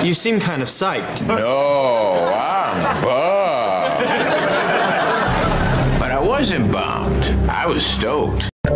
You seem kind of psyched. No, I'm bummed. But I wasn't bummed. I was stoked. How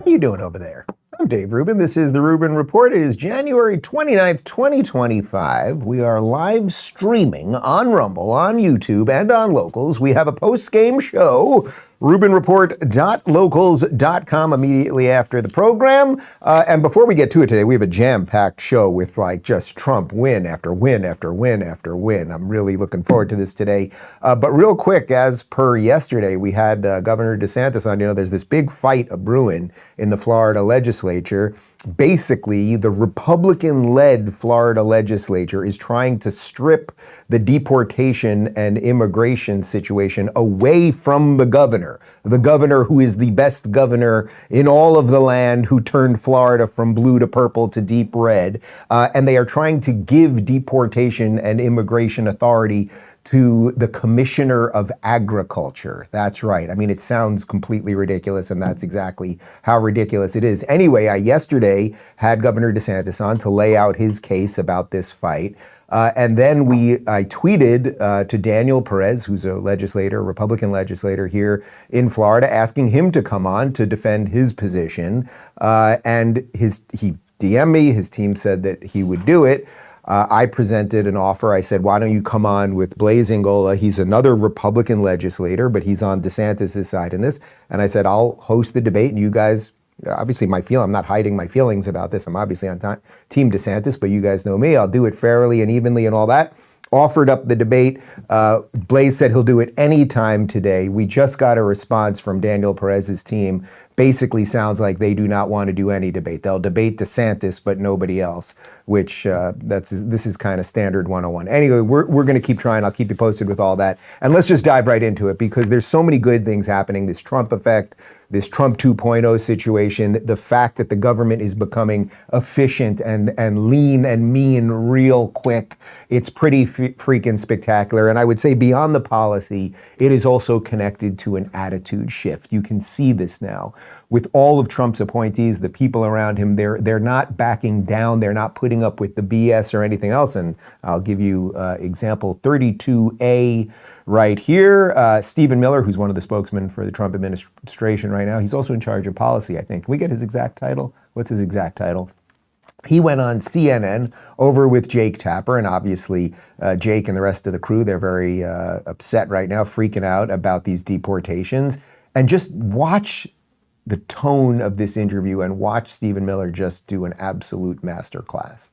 you doing over there? I'm Dave Rubin. This is the Rubin Report. It is January 29th, 2025. We are live streaming on Rumble, on YouTube, and on Locals. We have a post-game show, RubinReport.locals.com, immediately after the program. And before we get to it today, we have a jam-packed show with just Trump win after win after win after win. I'm really looking forward to this today. But real quick, as per yesterday, we had Governor DeSantis on. There's this big fight brewing in the Florida legislature. Basically, the Republican-led Florida legislature is trying to strip the deportation and immigration situation away from the governor who is the best governor in all of the land, who turned Florida from blue to purple to deep red. And they are trying to give deportation and immigration authority to the Commissioner of Agriculture. That's right. I mean, it sounds completely ridiculous, and that's exactly how ridiculous it is. Anyway, I yesterday had Governor DeSantis on to lay out his case about this fight. And then I tweeted to Daniel Perez, who's a Republican legislator here in Florida, asking him to come on to defend his position. And he DM'd me. His team said that he would do it. I presented an offer. I said, why don't you come on with Blaise Ingola? He's another Republican legislator, but he's on DeSantis' side in this. And I said, I'll host the debate, and you guys, obviously I'm not hiding my feelings about this. I'm obviously on Team DeSantis, but you guys know me. I'll do it fairly and evenly and all that. Offered up the debate. Blaise said he'll do it anytime today. We just got a response from Daniel Perez's team. Basically sounds like they do not want to do any debate. They'll debate DeSantis, but nobody else, which this is kind of standard 101. Anyway, we're going to keep trying. I'll keep you posted with all that. And let's just dive right into it, because there's so many good things happening. This Trump effect, this Trump 2.0 situation, the fact that the government is becoming efficient and lean and mean real quick. It's pretty freaking spectacular. And I would say beyond the policy, it is also connected to an attitude shift. You can see this now. With all of Trump's appointees, the people around him, they're not backing down. They're not putting up with the BS or anything else. And I'll give you example 32A right here. Stephen Miller, who's one of the spokesmen for the Trump administration right now, he's also in charge of policy, I think. Can we get his exact title? What's his exact title? He went on CNN over with Jake Tapper, and obviously Jake and the rest of the crew, they're very upset right now, freaking out about these deportations. And just watch the tone of this interview and watch Stephen Miller just do an absolute masterclass.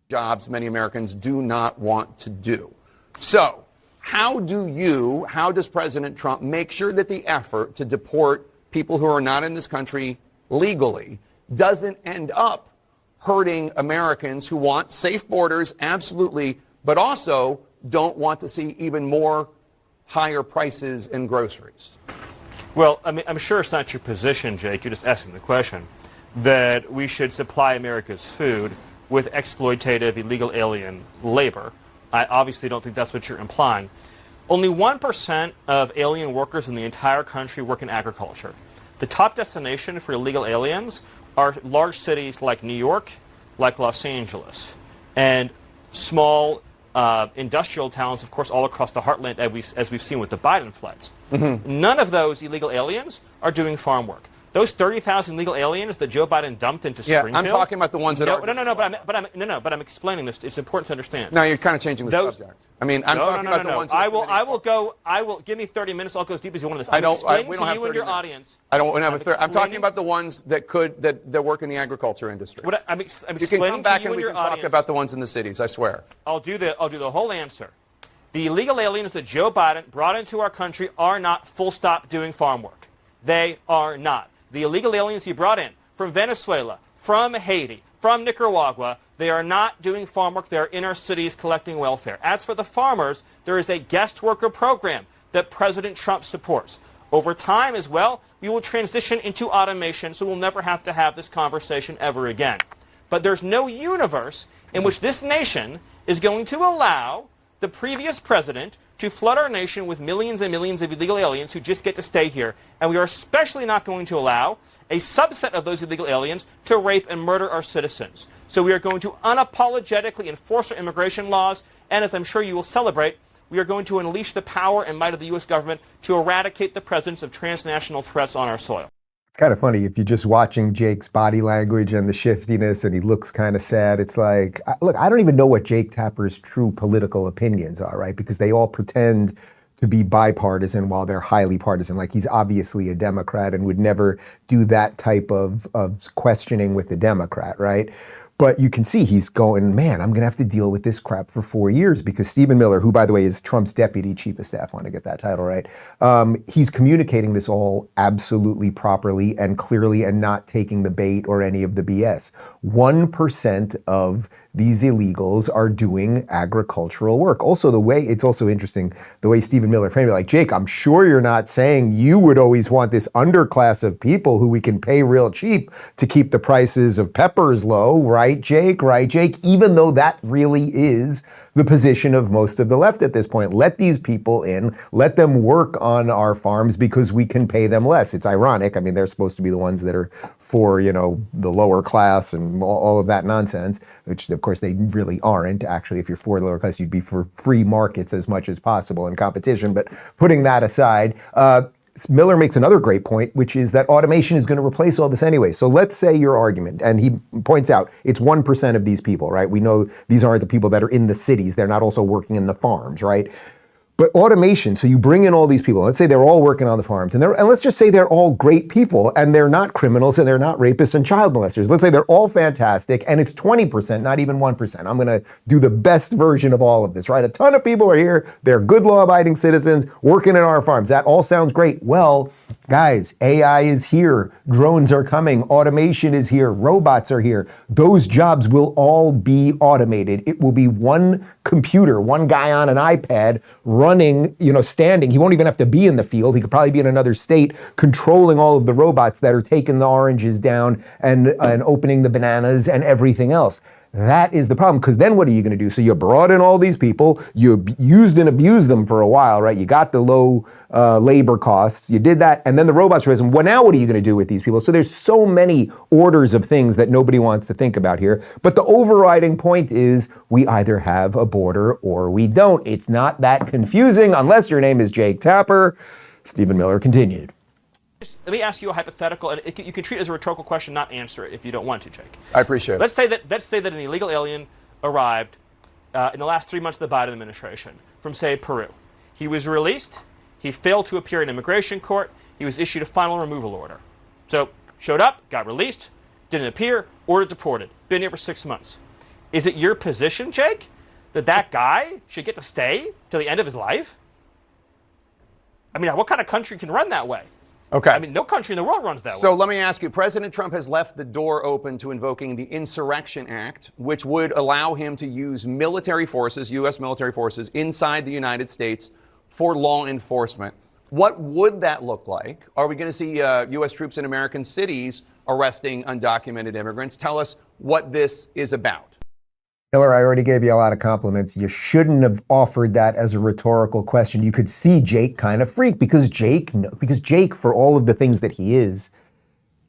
Jobs many Americans do not want to do. So how does President Trump make sure that the effort to deport people who are not in this country legally doesn't end up hurting Americans who want safe borders, absolutely, but also don't want to see even more higher prices in groceries? Well, I mean, I'm sure it's not your position, Jake, you're just asking the question, that we should supply America's food with exploitative illegal alien labor. I obviously don't think that's what you're implying. Only 1% of alien workers in the entire country work in agriculture. The top destination for illegal aliens are large cities like New York, like Los Angeles, and small industrial towns, of course, all across the heartland, as we've seen with the Biden floods. Mm-hmm. None of those illegal aliens are doing farm work. Those 30,000 illegal aliens that Joe Biden dumped into Springfield. I'm talking about the ones that are. But I'm explaining this. It's important to understand. No, you're kind of changing the subject. I mean, I'm talking about the ones. I will give me 30 minutes. I'll go as deep as you want on this. I'm explaining to you and your audience. I don't have a third. I'm talking about the ones that work in the agriculture industry. I'm explaining you can come back to you and we your can talk about the ones in the cities. I swear. I'll do the whole answer. The illegal aliens that Joe Biden brought into our country are not full stop doing farm work. They are not. The illegal aliens he brought in from Venezuela, from Haiti, from Nicaragua, they are not doing farm work. They are in our cities collecting welfare. As for the farmers, there is a guest worker program that President Trump supports. Over time as well, we will transition into automation, so we'll never have to have this conversation ever again. But there's no universe in which this nation is going to allow the previous president to flood our nation with millions and millions of illegal aliens who just get to stay here. And we are especially not going to allow a subset of those illegal aliens to rape and murder our citizens. So we are going to unapologetically enforce our immigration laws, and as I'm sure you will celebrate, we are going to unleash the power and might of the U.S. government to eradicate the presence of transnational threats on our soil. It's kind of funny if you're just watching Jake's body language and the shiftiness and he looks kind of sad. It's like, look, I don't even know what Jake Tapper's true political opinions are, right? Because they all pretend to be bipartisan while they're highly partisan. Like, he's obviously a Democrat and would never do that type of questioning with a Democrat, right? But you can see he's going, man, I'm going to have to deal with this crap for 4 years, because Stephen Miller, who, by the way, is Trump's deputy chief of staff, want to get that title right, he's communicating this all absolutely properly and clearly and not taking the bait or any of the BS. 1% of these illegals are doing agricultural work. Also, it's also interesting, the way Stephen Miller framed it, like, Jake, I'm sure you're not saying you would always want this underclass of people who we can pay real cheap to keep the prices of peppers low, right, Jake? Right, Jake? Even though that really is the position of most of the left at this point. Let these people in, let them work on our farms because we can pay them less. It's ironic. I mean, they're supposed to be the ones that are for, the lower class and all of that nonsense, which of course they really aren't. Actually, if you're for the lower class, you'd be for free markets as much as possible and competition. But putting that aside, Miller makes another great point, which is that automation is going to replace all this anyway. So let's say your argument, and he points out it's 1% of these people, right? We know these aren't the people that are in the cities. They're not also working in the farms, right? But automation, so you bring in all these people, let's say they're all working on the farms, and let's just say they're all great people, and they're not criminals, and they're not rapists and child molesters. Let's say they're all fantastic, and it's 20%, not even 1%. I'm gonna do the best version of all of this, right? A ton of people are here, they're good law-abiding citizens, working in our farms. That all sounds great. Well, guys, AI is here, drones are coming, automation is here, robots are here. Those jobs will all be automated. It will be one computer, one guy on an iPad running, standing. He won't even have to be in the field. He could probably be in another state controlling all of the robots that are taking the oranges down and opening the bananas and everything else. That is the problem, because then what are you going to do? So you brought in all these people, you used and abused them for a while, right? You got the low labor costs, you did that, and then the robots raised them. Well, now what are you going to do with these people? So there's so many orders of things that nobody wants to think about here. But the overriding point is we either have a border or we don't. It's not that confusing unless your name is Jake Tapper. Stephen Miller continued. Let me ask you a hypothetical, and you can treat it as a rhetorical question, not answer it if you don't want to, Jake. I appreciate it. Let's say that an illegal alien arrived in the last 3 months of the Biden administration from, say, Peru. He was released. He failed to appear in immigration court. He was issued a final removal order. So showed up, got released, didn't appear, ordered deported. Been here for 6 months. Is it your position, Jake, that guy should get to stay till the end of his life? I mean, what kind of country can run that way? Okay. I mean, no country in the world runs that way. So let me ask you, President Trump has left the door open to invoking the Insurrection Act, which would allow him to use military forces, U.S. military forces, inside the United States for law enforcement. What would that look like? Are we going to see U.S. troops in American cities arresting undocumented immigrants? Tell us what this is about. Hiller, I already gave you a lot of compliments. You shouldn't have offered that as a rhetorical question. You could see Jake kind of freak because Jake, for all of the things that he is,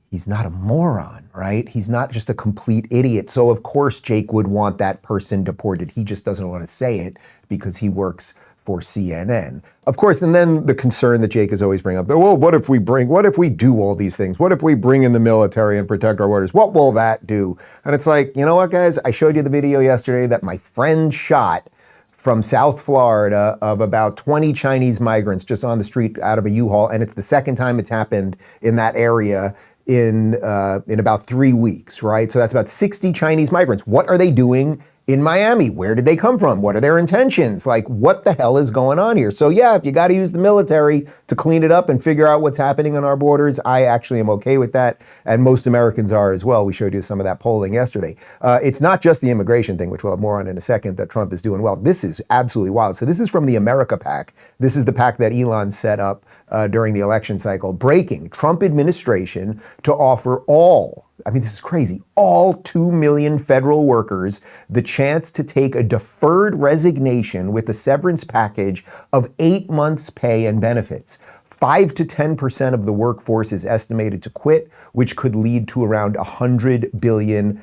he's not a moron, right? He's not just a complete idiot. So of course Jake would want that person deported. He just doesn't want to say it because he works for CNN. Of course, and then the concern that Jake is always bringing up, well, what if we do all these things? What if we bring in the military and protect our borders? What will that do? And it's like, you know what, guys? I showed you the video yesterday that my friend shot from South Florida of about 20 Chinese migrants just on the street out of a U-Haul, and it's the second time it's happened in that area in about 3 weeks, right? So that's about 60 Chinese migrants. What are they doing in Miami? Where did they come from? What are their intentions? Like, what the hell is going on here? So yeah, if you got to use the military to clean it up and figure out what's happening on our borders, I actually am okay with that. And most Americans are as well. We showed you some of that polling yesterday. It's not just the immigration thing, which we'll have more on in a second, that Trump is doing well. This is absolutely wild. So this is from the America PAC. This is the PAC that Elon set up during the election cycle. Breaking: Trump administration to offer all I mean, this is crazy. All 2 million federal workers the chance to take a deferred resignation with a severance package of 8 months' pay and benefits. 5 to 10% of the workforce is estimated to quit, which could lead to around $100 billion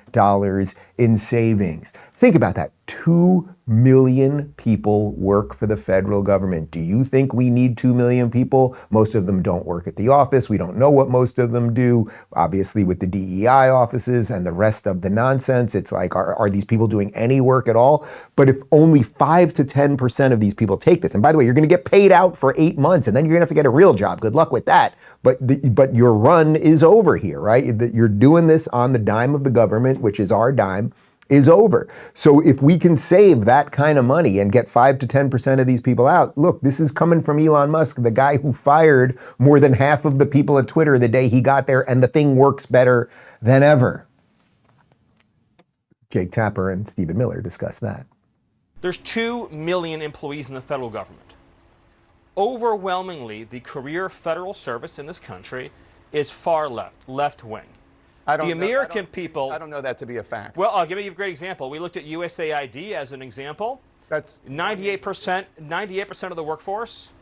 in savings. Think about that. 2 million people work for the federal government. Do you think we need 2 million people? Most of them don't work at the office. We don't know what most of them do. Obviously, with the DEI offices and the rest of the nonsense, it's like, are these people doing any work at all? But if only 5 to 10% of these people take this, and by the way, you're going to get paid out for 8 months, and then you're going to have to get a real job. Good luck with that. But your run is over here, right? You're doing this on the dime of the government, which is our dime, is over. So if we can save that kind of money and get 5 to 10% of these people out, look, this is coming from Elon Musk, the guy who fired more than half of the people at Twitter the day he got there, and the thing works better than ever. Jake Tapper and Stephen Miller discussed that. There's 2 million employees in the federal government. Overwhelmingly, the career federal service in this country is far left wing. I don't people. I don't know that to be a fact. Well, I'll give you a great example. We looked at USAID as an example. That's 98% of the workforce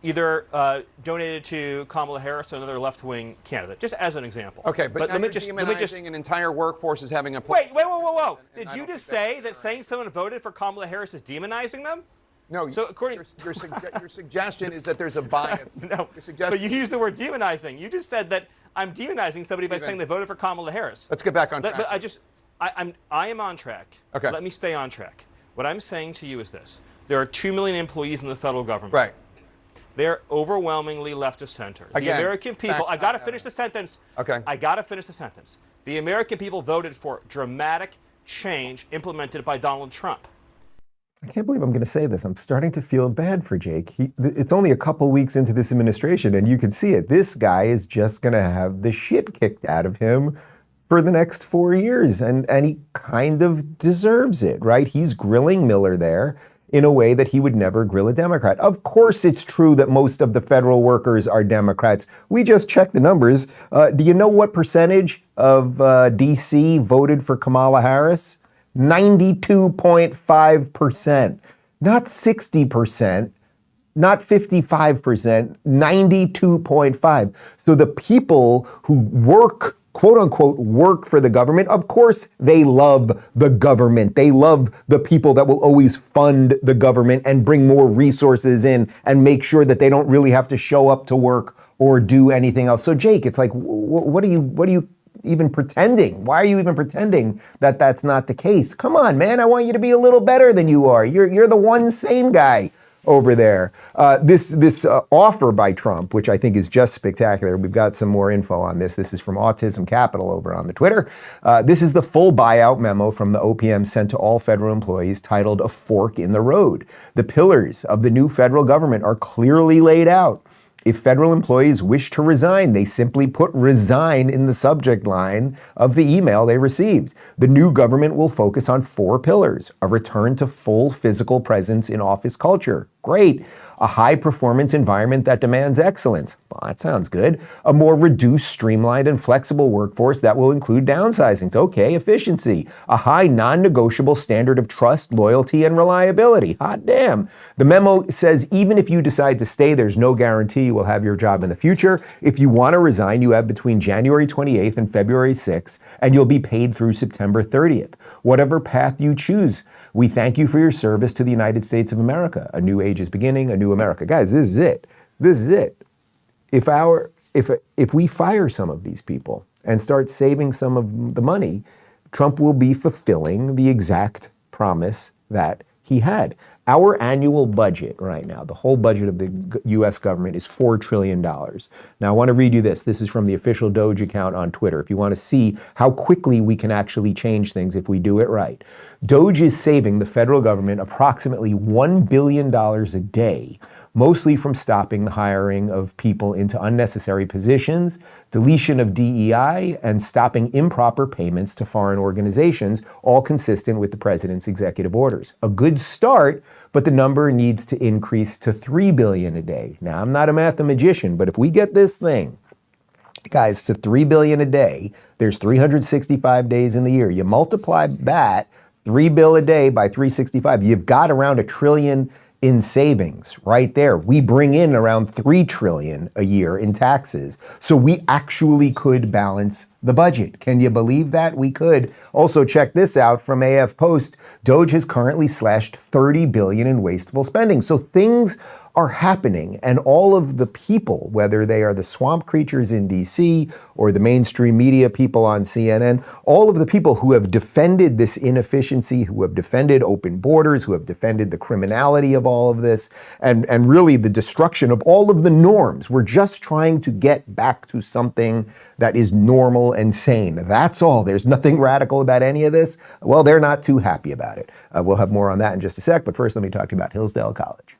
either donated to Kamala Harris or another left-wing candidate, just as an example. Okay, but let me just an entire workforce is having a whoa. Did you just say that saying someone voted for Kamala Harris is demonizing them? No, so according your suggestion is that there's a bias. No, but you used the word demonizing. You just said that I'm demonizing somebody by saying they voted for Kamala Harris. Let's get back on track. But I am on track. Okay. Let me stay on track. What I'm saying to you is this. There are 2 million employees in the federal government. Right. They're overwhelmingly left of center. Again, the American people, I got to finish the sentence. Okay. I got to finish the sentence. The American people voted for dramatic change implemented by Donald Trump. I can't believe I'm going to say this. I'm starting to feel bad for Jake. It's only a couple weeks into this administration, and you can see it. This guy is just going to have the shit kicked out of him for the next 4 years, and he kind of deserves it, right? He's grilling Miller there in a way that he would never grill a Democrat. Of course, it's true that most of the federal workers are Democrats. We just checked the numbers. Do you know what percentage of D.C. voted for Kamala Harris? 92.5%, not 60%, not 55%, 92.5%. So the people who work, quote unquote, work for the government, of course they love the government. They love the people that will always fund the government and bring more resources in and make sure that they don't really have to show up to work or do anything else. So Jake, it's like, what are you even pretending? Why are you even pretending that that's not the case? Come on, man. I want you to be a little better than you are. You're the one sane guy over there. This offer by Trump, which I think is just spectacular. We've got some more info on this. This is from Autism Capital over on the Twitter. This is the full buyout memo from the OPM sent to all federal employees titled "A Fork in the Road." The pillars of the new federal government are clearly laid out. If federal employees wish to resign, they simply put resign in the subject line of the email they received. The new government will focus on 4 pillars: a return to full physical presence in office culture. Great. A high-performance environment that demands excellence. Well, that sounds good. A more reduced, streamlined, and flexible workforce that will include downsizings. Okay, efficiency. A high non-negotiable standard of trust, loyalty, and reliability. Hot damn. The memo says even if you decide to stay, there's no guarantee you will have your job in the future. If you want to resign, you have between January 28th and February 6th, and you'll be paid through September 30th. Whatever path you choose, we thank you for your service to the United States of America. A new age is beginning, a new America. Guys, this is it. This is it. If we fire some of these people and start saving some of the money, Trump will be fulfilling the exact promise that he had. Our annual budget right now, the whole budget of the U.S. government is $4 trillion. Now, I want to read you this. This is from the official Doge account on Twitter. If you want to see how quickly we can actually change things if we do it right. Doge is saving the federal government approximately $1 billion a day, mostly from stopping the hiring of people into unnecessary positions, deletion of DEI, and stopping improper payments to foreign organizations, all consistent with the president's executive orders. A good start, but the number needs to increase to $3 billion a day. Now, I'm not a mathematician, but if we get this thing guys, to 3 billion a day. There's 365 days in the year. You multiply that 3 bill a day by 365, you've got around $1 trillion in savings right there. We bring in around 3 trillion a year in taxes. So we actually could balance the budget. Can you believe that? We could. Also, check this out from AF Post. Doge has currently slashed 30 billion in wasteful spending. So things are happening, and all of the people, whether they are the swamp creatures in DC or the mainstream media people on CNN, all of the people who have defended this inefficiency, who have defended open borders, who have defended the criminality of all of this, and really the destruction of all of the norms. We're just trying to get back to something that is normal and sane. That's all. There's nothing radical about any of this. Well, they're not too happy about it. We'll have more on that in just a sec, but first let me talk to you about Hillsdale College.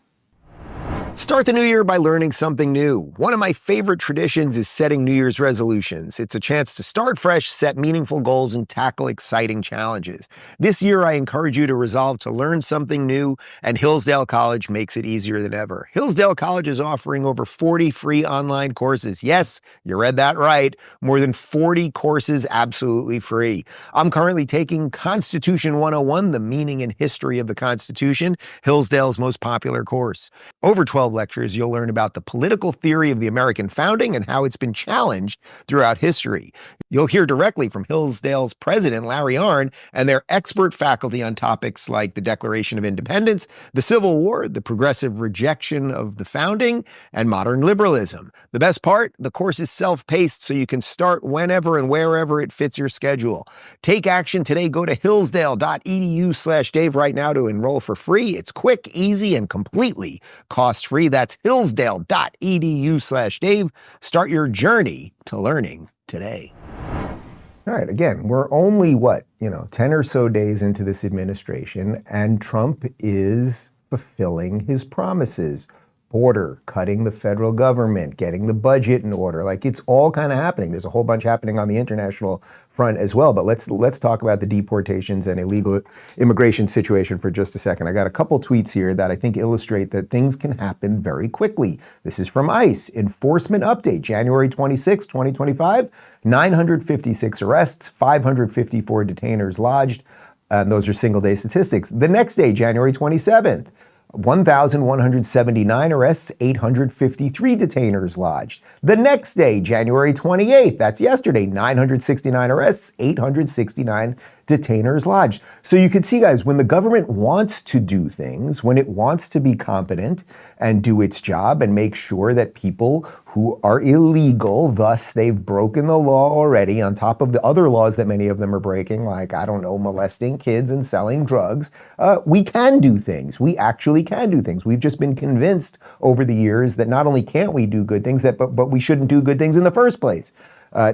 Start the new year by learning something new. One of my favorite traditions is setting New Year's resolutions. It's a chance to start fresh, set meaningful goals, and tackle exciting challenges. This year, I encourage you to resolve to learn something new, and Hillsdale College makes it easier than ever. Hillsdale College is offering over 40 free online courses. Yes, you read that right. More than 40 courses absolutely free. I'm currently taking Constitution 101, the meaning and history of the Constitution, Hillsdale's most popular course. Over 12 lectures, you'll learn about the political theory of the American founding and how it's been challenged throughout history. You'll hear directly from Hillsdale's president, Larry Arnn, and their expert faculty on topics like the Declaration of Independence, the Civil War, the progressive rejection of the founding, and modern liberalism. The best part, the course is self-paced, so you can start whenever and wherever it fits your schedule. Take action today. Go to hillsdale.edu/Dave right now to enroll for free. It's quick, easy, and completely cost-free. That's hillsdale.edu/Dave. Start your journey to learning today. All right, again, we're only, 10 or so days into this administration, and Trump is fulfilling his promises. Border, cutting the federal government, getting the budget in order. Like, it's all kind of happening. There's a whole bunch happening on the international front as well. But let's talk about the deportations and illegal immigration situation for just a second. I got a couple tweets here that I think illustrate that things can happen very quickly. This is from ICE. Enforcement update, January 26, 2025, 956 arrests, 554 detainers lodged. And those are single-day statistics. The next day, January 27th, 1,179 arrests, 853 detainers lodged. The next day, January 28th, that's yesterday, 969 arrests, 869 detainers lodged. So you can see, guys, when the government wants to do things, when it wants to be competent and do its job and make sure that people who are illegal, thus they've broken the law already, on top of the other laws that many of them are breaking, like, molesting kids and selling drugs, we can do things. We actually can do things. We've just been convinced over the years that not only can't we do good things, but we shouldn't do good things in the first place.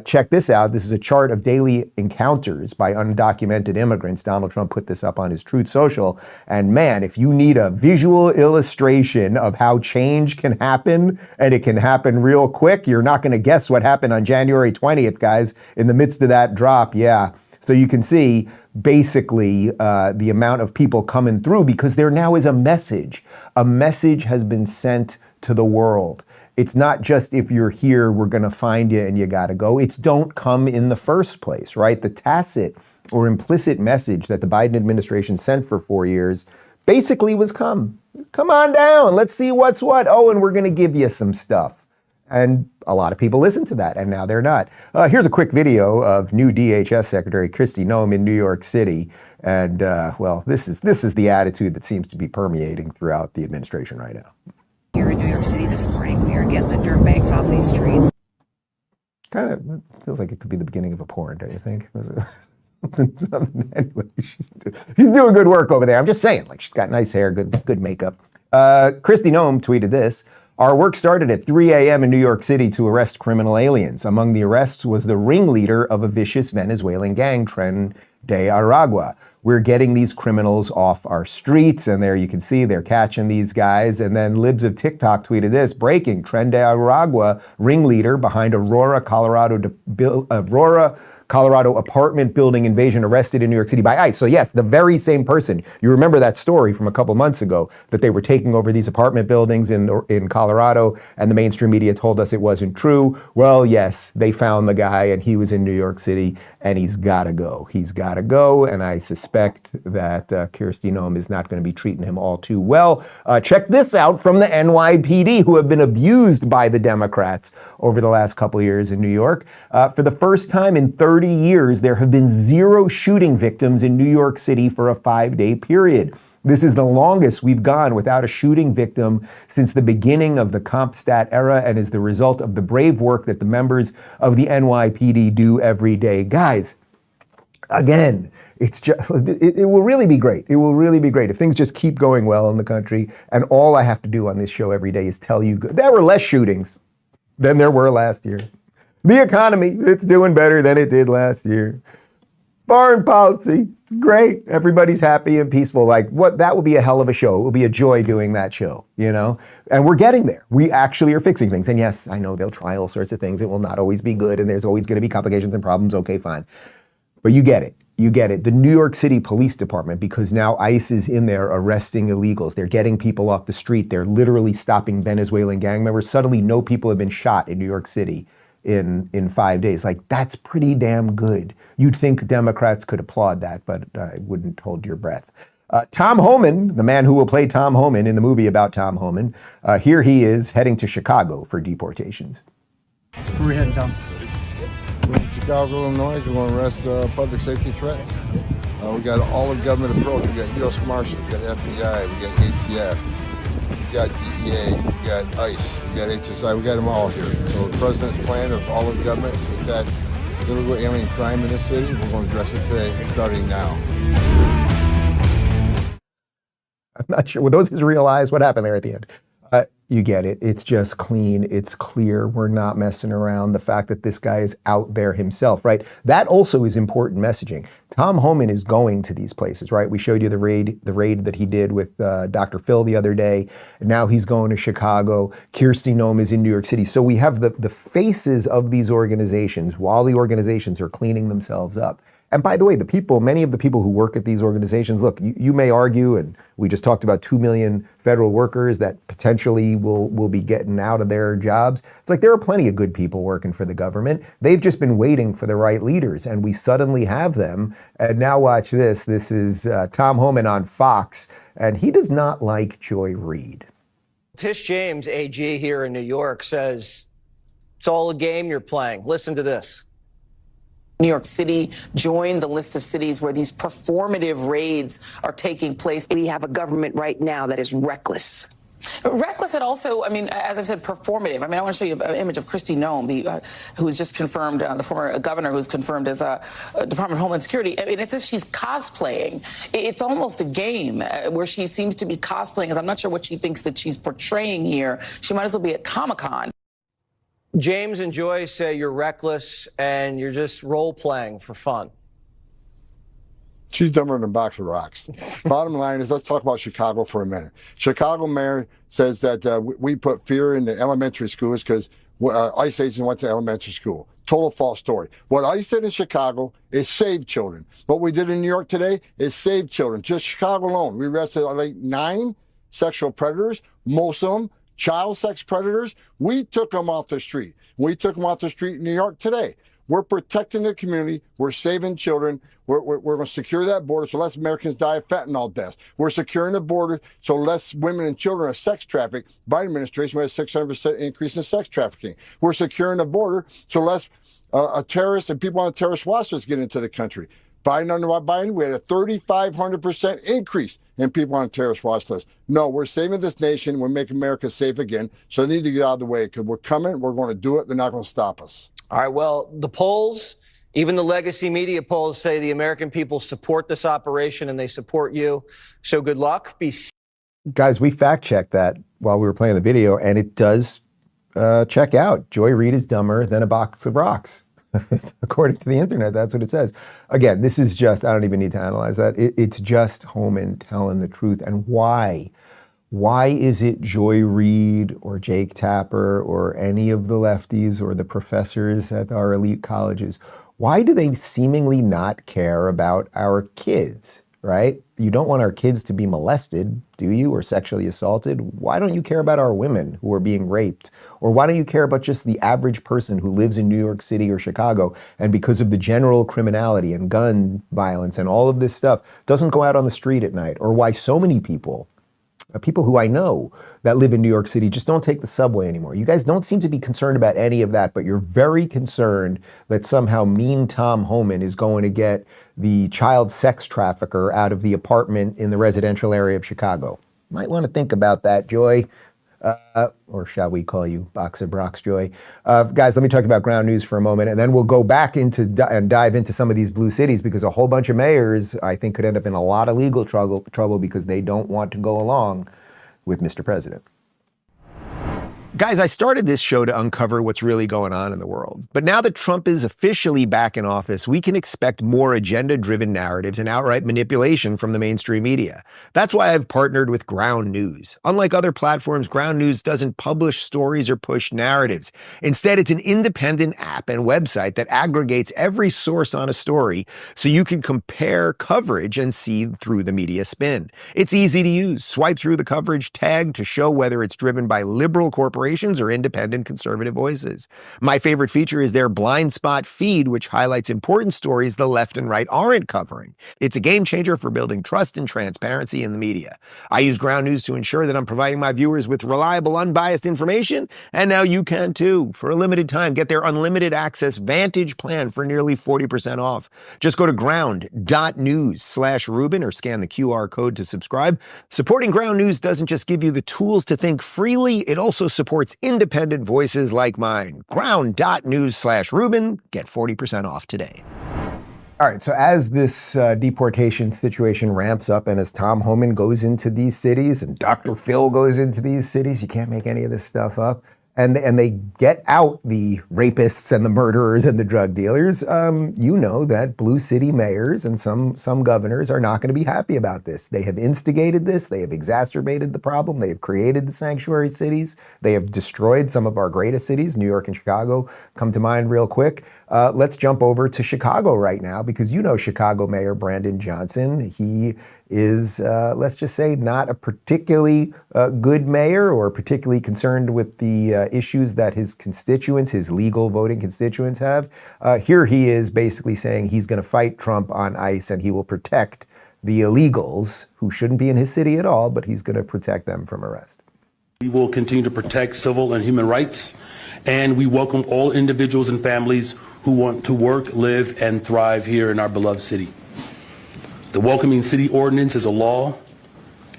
Check this out. This is a chart of daily encounters by undocumented immigrants. Donald Trump put this up on his Truth Social. And man, if you need a visual illustration of how change can happen, and it can happen real quick, you're not going to guess what happened on January 20th, guys, in the midst of that drop. Yeah. So you can see basically the amount of people coming through, because there now is a message. A message has been sent to the world. It's not just, if you're here, we're going to find you and you got to go. It's don't come in the first place, right? The tacit or implicit message that the Biden administration sent for 4 years basically was come on down. Let's see what's what. Oh, and we're going to give you some stuff. And a lot of people listened to that, and now they're not. Here's a quick video of new DHS Secretary Kristi Noem in New York City. And this is the attitude that seems to be permeating throughout the administration right now. Here in New York City this morning, we are getting the dirt bags off these streets. Kind of feels like it could be the beginning of a porn, don't you think? Anyway, she's doing good work over there. I'm just saying, like, she's got nice hair, good makeup. Kristi Noem tweeted this. Our work started at 3 a.m. in New York City to arrest criminal aliens. Among the arrests was the ringleader of a vicious Venezuelan gang, Tren de Aragua. We're getting these criminals off our streets, and there you can see they're catching these guys. And then Libs of TikTok tweeted this, breaking, Tren de Aragua, ringleader behind Aurora, Colorado apartment building invasion, arrested in New York City by ICE. So yes, the very same person. You remember that story from a couple months ago that they were taking over these apartment buildings in Colorado, and the mainstream media told us it wasn't true. Well, yes, they found the guy, and he was in New York City, and he's got to go. He's got to go, and I suspect that Kristi Noem is not going to be treating him all too well. Check this out from the NYPD, who have been abused by the Democrats over the last couple of years in New York. For the first time in 30 years, there have been 0 shooting victims in New York City for a 5-day period. This is the longest we've gone without a shooting victim since the beginning of the CompStat era, and is the result of the brave work that the members of the NYPD do every day. Guys, again, it's just, it will really be great. It will really be great if things just keep going well in the country. And all I have to do on this show every day is tell you there were less shootings than there were last year. The economy, it's doing better than it did last year. Foreign policy, it's great. Everybody's happy and peaceful. Like, what? That will be a hell of a show. It will be a joy doing that show, you know? And we're getting there. We actually are fixing things. And yes, I know they'll try all sorts of things. It will not always be good, and there's always going to be complications and problems. Okay, fine. But you get it. You get it. The New York City Police Department, because now ICE is in there arresting illegals. They're getting people off the street. They're literally stopping Venezuelan gang members. Suddenly, no people have been shot in New York City in 5 days. Like, that's pretty damn good. You'd think Democrats could applaud that, but I wouldn't hold your breath. Tom Homan, the man who will play Tom Homan in the movie about Tom Homan, here he is heading to Chicago for deportations. Where are we heading, Tom? We're in Chicago, Illinois. We're going to arrest public safety threats. We got all the government approach. We got U.S. Marshals, we got FBI, we got ATF, we got DEA, we got ICE, we got HSI, we got them all here. So the president's plan of all of government to attack illegal alien crime in this city, we're going to address it today, starting now. I'm not sure. Were those his real eyes? What happened there at the end? You get it. It's just clean. It's clear. We're not messing around. The fact that this guy is out there himself, right? That also is important messaging. Tom Homan is going to these places, right? We showed you the raid that he did with Dr. Phil the other day. Now he's going to Chicago. Kristi Noem is in New York City. So we have the faces of these organizations while the organizations are cleaning themselves up. And by the way, many of the people who work at these organizations, look, you may argue, and we just talked about 2 million federal workers that potentially will be getting out of their jobs. It's like there are plenty of good people working for the government. They've just been waiting for the right leaders, and we suddenly have them. And now watch this. This is Tom Homan on Fox, and he does not like Joy Reid. Tish James, AG here in New York, says it's all a game you're playing. Listen to this. New York City joined the list of cities where these performative raids are taking place. We have a government right now that is reckless. Reckless and also, I mean, as I've said, performative. I mean, I want to show you an image of Kristi Noem, who was just confirmed, the former governor who was confirmed as a Department of Homeland Security. I mean, it's as she's cosplaying. It's almost a game where she seems to be cosplaying, as I'm not sure what she thinks that she's portraying here. She might as well be at Comic-Con. James and Joy say you're reckless and you're just role-playing for fun. She's dumber than a box of rocks. Bottom line is, let's talk about Chicago for a minute. Chicago mayor says that we put fear in the elementary schools because ICE agents went to elementary school. Total false story. What ICE did in Chicago is save children. What we did in New York today is save children. Just Chicago alone, we arrested like 9 sexual predators, most of them child sex predators. We took them off the street. We took them off the street in New York today. We're protecting the community. We're saving children. We're going to secure that border so less Americans die of fentanyl deaths. We're securing the border so less women and children are sex trafficked. Biden administration had a 600% increase in sex trafficking. We're securing the border so less terrorists and people on the terrorist watch list get into the country. Biden, under Biden, we had a 3,500% increase in people on the terrorist watch list. No, we're saving this nation. We're making America safe again. So they need to get out of the way because we're coming. We're going to do it. They're not going to stop us. All right, well, the polls, even the legacy media polls, say the American people support this operation and they support you. So good luck. Guys, we fact-checked that while we were playing the video, and it does check out. Joy Reid is dumber than a box of rocks. According to the internet, that's what it says. Again, this is just, I don't even need to analyze that. It's just Homan telling the truth. And why? Why is it Joy Reid or Jake Tapper or any of the lefties or the professors at our elite colleges? why do they seemingly not care about our kids, right? You don't want our kids to be molested, do you, or sexually assaulted? Why don't you care about our women who are being raped? Or why don't you care about just the average person who lives in New York City or Chicago and because of the general criminality and gun violence and all of this stuff doesn't go out on the street at night? Or why so many people who I know that live in New York City just don't take the subway anymore. You guys don't seem to be concerned about any of that, but you're very concerned that somehow mean Tom Homan is going to get the child sex trafficker out of the apartment in the residential area of Chicago. Might want to think about that, Joy. Or shall we call you Boxer Brox Joy? Guys, let me talk about ground news for a moment, and then we'll go back and dive into some of these blue cities, because a whole bunch of mayors, I think, could end up in a lot of legal trouble because they don't want to go along with Mr. President. Guys, I started this show to uncover what's really going on in the world. But now that Trump is officially back in office, we can expect more agenda-driven narratives and outright manipulation from the mainstream media. That's why I've partnered with Ground News. Unlike other platforms, Ground News doesn't publish stories or push narratives. Instead, it's an independent app and website that aggregates every source on a story so you can compare coverage and see through the media spin. It's easy to use. Swipe through the coverage tag to show whether it's driven by liberal corporations or independent conservative voices. My favorite feature is their blind spot feed, which highlights important stories the left and right aren't covering. It's a game changer for building trust and transparency in the media. I use Ground News to ensure that I'm providing my viewers with reliable, unbiased information, and now you can too. For a limited time, get their unlimited access Vantage plan for nearly 40% off. Just go to ground.news/Rubin or scan the QR code to subscribe. Supporting Ground News doesn't just give you the tools to think freely, it also supports independent voices like mine. Ground.news/Rubin. Get 40% off today. All right, so as this deportation situation ramps up and as Tom Homan goes into these cities and Dr. Phil goes into these cities, you can't make any of this stuff up, and they get out the rapists and the murderers and the drug dealers, you know that blue city mayors and some governors are not going to be happy about this. They have instigated this. They have exacerbated the problem. They have created the sanctuary cities. They have destroyed some of our greatest cities. New York and Chicago come to mind real quick. Let's jump over to Chicago right now, because you know Chicago Mayor Brandon Johnson. He is, let's just say, not a particularly good mayor or particularly concerned with the issues that his constituents, his legal voting constituents have. Here he is basically saying he's going to fight Trump on ICE and he will protect the illegals who shouldn't be in his city at all, but he's going to protect them from arrest. We will continue to protect civil and human rights, and we welcome all individuals and families who want to work, live, and thrive here in our beloved city. The Welcoming City Ordinance is a law,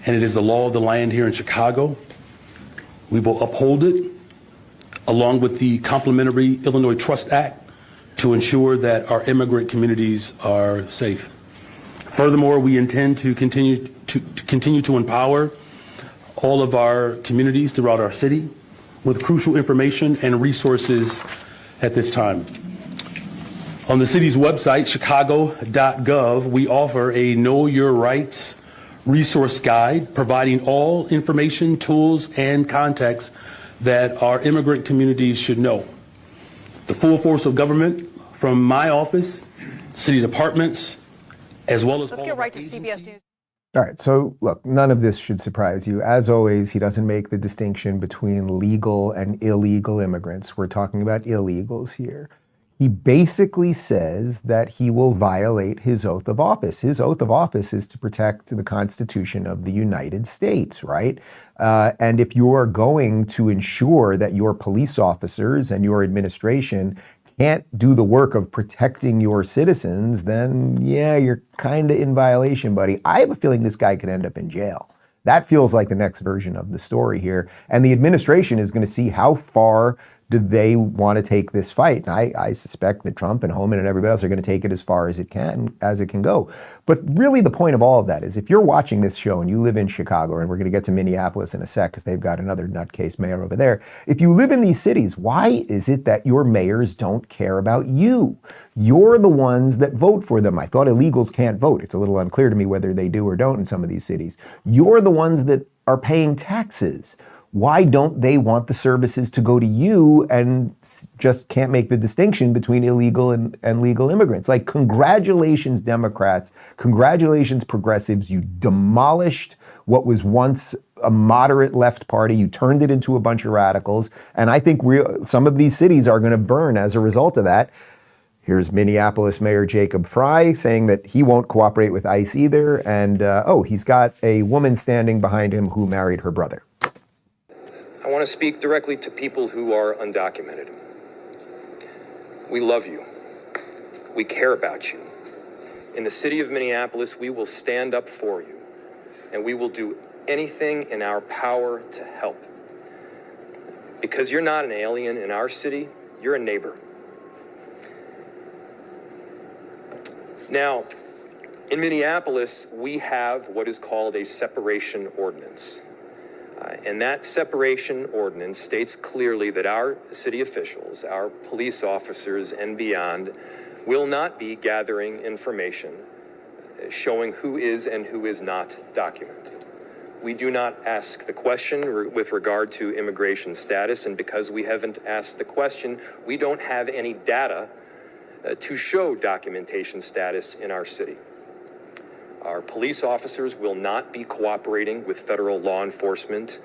and it is the law of the land here in Chicago. We will uphold it, along with the complementary Illinois Trust Act, to ensure that our immigrant communities are safe. Furthermore, we intend to continue to empower all of our communities throughout our city with crucial information and resources at this time. On the city's website, chicago.gov, we offer a Know Your Rights resource guide providing all information, tools, and context that our immigrant communities should know. The full force of government from my office, city departments, as well as Let's get right to CBS News. All right, so look, none of this should surprise you. As always, he doesn't make the distinction between legal and illegal immigrants. We're talking about illegals here. He basically says that he will violate his oath of office. His oath of office is to protect the Constitution of the United States, right? And if you're going to ensure that your police officers and your administration can't do the work of protecting your citizens, then yeah, you're kind of in violation, buddy. I have a feeling this guy could end up in jail. That feels like the next version of the story here. And the administration is going to see how far do they want to take this fight. And I suspect that Trump and Homan and everybody else are going to take it as far as it can go. But really the point of all of that is if you're watching this show and you live in Chicago, and we're going to get to Minneapolis in a sec because they've got another nutcase mayor over there. If you live in these cities, why is it that your mayors don't care about you? You're the ones that vote for them. I thought illegals can't vote. It's a little unclear to me whether they do or don't in some of these cities. You're the ones that are paying taxes. why don't they want the services to go to you and just can't make the distinction between illegal and legal immigrants? Like, congratulations, Democrats. Congratulations, progressives. You demolished what was once a moderate left party. You turned it into a bunch of radicals. And I think some of these cities are going to burn as a result of that. Here's Minneapolis Mayor Jacob Frey saying that he won't cooperate with ICE either. And, he's got a woman standing behind him who married her brother. I want to speak directly to people who are undocumented. We love you. We care about you. In the city of Minneapolis, we will stand up for you, and we will do anything in our power to help. Because you're not an alien in our city, you're a neighbor. Now, in Minneapolis, we have what is called a separation ordinance. And that separation ordinance states clearly that our city officials, our police officers and beyond, will not be gathering information showing who is and who is not documented. We do not ask the question with regard to immigration status, and because we haven't asked the question, we don't have any data to show documentation status in our city. Our police officers will not be cooperating with federal law enforcement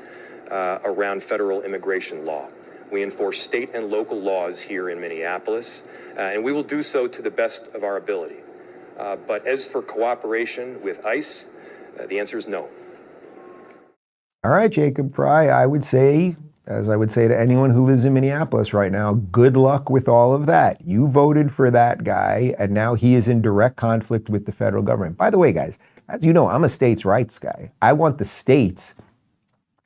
around federal immigration law. We enforce state and local laws here in Minneapolis, and we will do so to the best of our ability. But as for cooperation with ICE, the answer is no. All right, Jacob Frey, I would say, as I would say to anyone who lives in Minneapolis right now, good luck with all of that. You voted for that guy, and now he is in direct conflict with the federal government. By the way, guys, as you know, I'm a states' rights guy. I want the states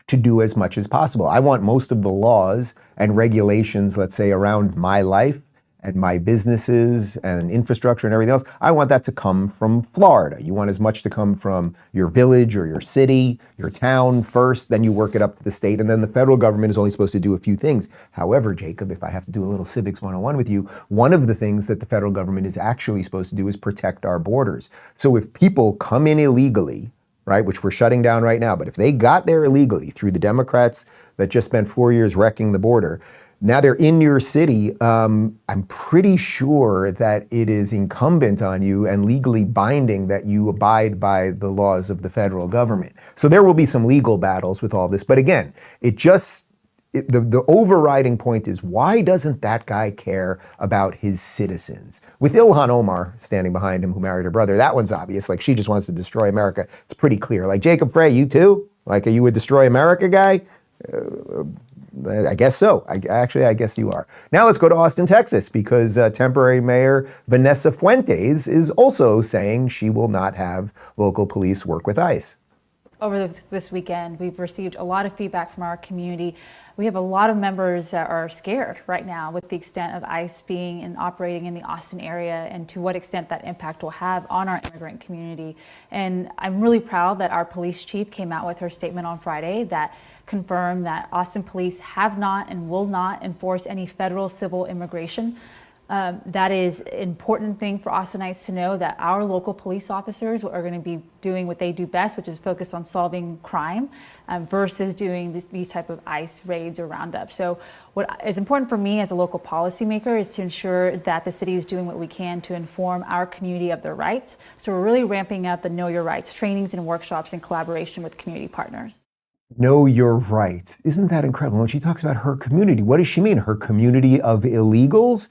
to do as much as possible. I want most of the laws and regulations, let's say, around my life and my businesses and infrastructure and everything else, I want that to come from Florida. You want as much to come from your village or your city, your town first, then you work it up to the state, and then the federal government is only supposed to do a few things. However, Jacob, if I have to do a little civics 101 with you, one of the things that the federal government is actually supposed to do is protect our borders. So if people come in illegally, right, which we're shutting down right now, but if they got there illegally through the Democrats that just spent 4 years wrecking the border, now they're in your city, I'm pretty sure that it is incumbent on you and legally binding that you abide by the laws of the federal government. So there will be some legal battles with all this. But again, the overriding point is, why doesn't that guy care about his citizens? With Ilhan Omar standing behind him, who married her brother, that one's obvious. Like, she just wants to destroy America. It's pretty clear. Like, Jacob Frey, you too? Like, are you a destroy America guy? I guess so. I guess you are. Now let's go to Austin, Texas, because temporary mayor Vanessa Fuentes is also saying she will not have local police work with ICE. Over this weekend, we've received a lot of feedback from our community. We have a lot of members that are scared right now with the extent of ICE being and operating in the Austin area, and to what extent that impact will have on our immigrant community. And I'm really proud that our police chief came out with her statement on Friday that confirmed that Austin police have not and will not enforce any federal civil immigration. That is an important thing for Austinites to know, that our local police officers are going to be doing what they do best, which is focus on solving crime versus doing these type of ICE raids or roundups. So what is important for me as a local policymaker is to ensure that the city is doing what we can to inform our community of their rights. So we're really ramping up the Know Your Rights trainings and workshops in collaboration with community partners. Know your rights. Isn't that incredible? When she talks about her community, what does she mean? Her community of illegals?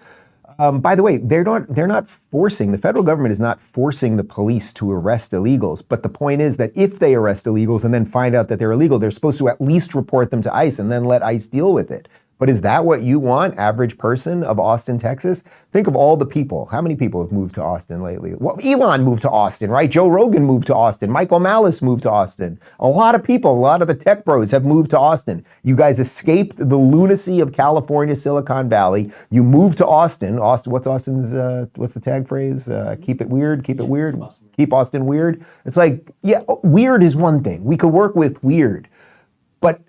By the way, they're not forcing, the federal government is not forcing the police to arrest illegals. But the point is that if they arrest illegals and then find out that they're illegal, they're supposed to at least report them to ICE and then let ICE deal with it. But is that what you want, average person of Austin, Texas? Think of all the people. How many people have moved to Austin lately? Well, Elon moved to Austin, right? Joe Rogan moved to Austin. Michael Malice moved to Austin. A lot of people, a lot of the tech bros have moved to Austin. You guys escaped the lunacy of California, Silicon Valley. You moved to Austin. Austin, what's Austin's, what's the tag phrase? Keep it weird, keep it weird. Keep Austin weird. It's like, yeah, weird is one thing. We could work with weird. But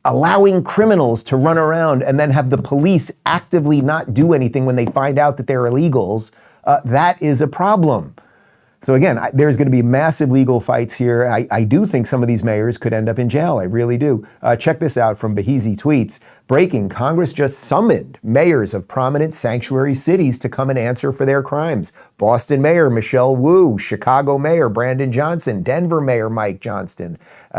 allowing criminals to run around and then have the police actively not do anything when they find out that they're illegals, that is a problem. So again, there's going to be massive legal fights here. I do think some of these mayors could end up in jail. I really do. Check this out from Behizi Tweets. Breaking, Congress just summoned mayors of prominent sanctuary cities to come and answer for their crimes. Boston Mayor Michelle Wu, Chicago Mayor Brandon Johnson, Denver Mayor Mike Johnston,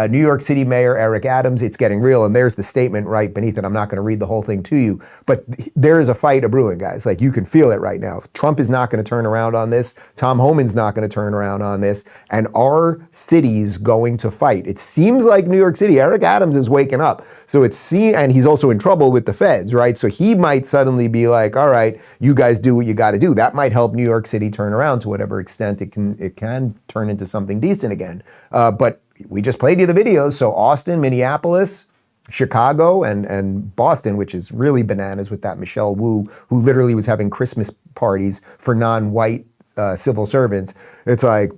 New York City Mayor Eric Adams. It's getting real, and there's the statement right beneath it. I'm not going to read the whole thing to you, but there is a fight brewing, guys. Like, you can feel it right now. Trump is not going to turn around on this. Tom Homan's not going to turn around on this, and our city's going to fight. It seems like New York City, Eric Adams is waking up. So and he's also in trouble with the feds, right? So he might suddenly be like, all right, you guys do what you got to do. That might help New York City turn around to whatever extent it can turn into something decent again. But we just played you the videos. So Austin, Minneapolis, Chicago, and Boston, which is really bananas with that Michelle Wu, who literally was having Christmas parties for non-white civil servants. It's like,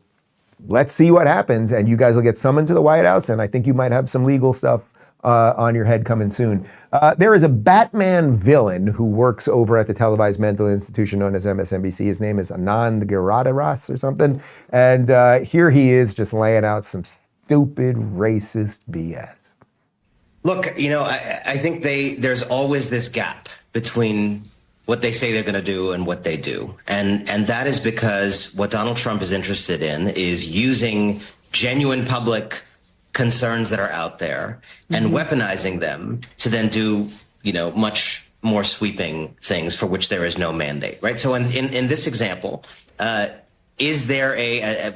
let's see what happens. And you guys will get summoned to the White House. And I think you might have some legal stuff on your head coming soon. There is a Batman villain who works over at the televised mental institution known as MSNBC. His name is Anand Giridharadas or something. And here he is just laying out some stupid racist BS. Look, I think there's always this gap between what they say they're going to do and what they do. And that is because what Donald Trump is interested in is using genuine public concerns that are out there and weaponizing them to then do, much more sweeping things for which there is no mandate, right? So in this example, is there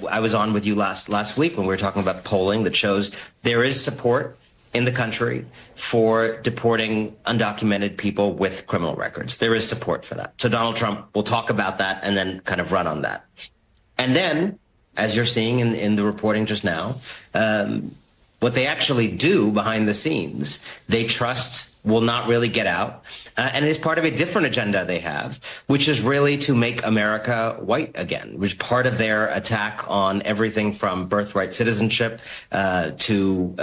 I was on with you last week when we were talking about polling that shows there is support in the country for deporting undocumented people with criminal records. There is support for that. So Donald Trump will talk about that and then kind of run on that. And then, as you're seeing in the reporting just now, what they actually do behind the scenes, they trust will not really get out. And it is part of a different agenda they have, which is really to make America white again, which is part of their attack on everything from birthright citizenship to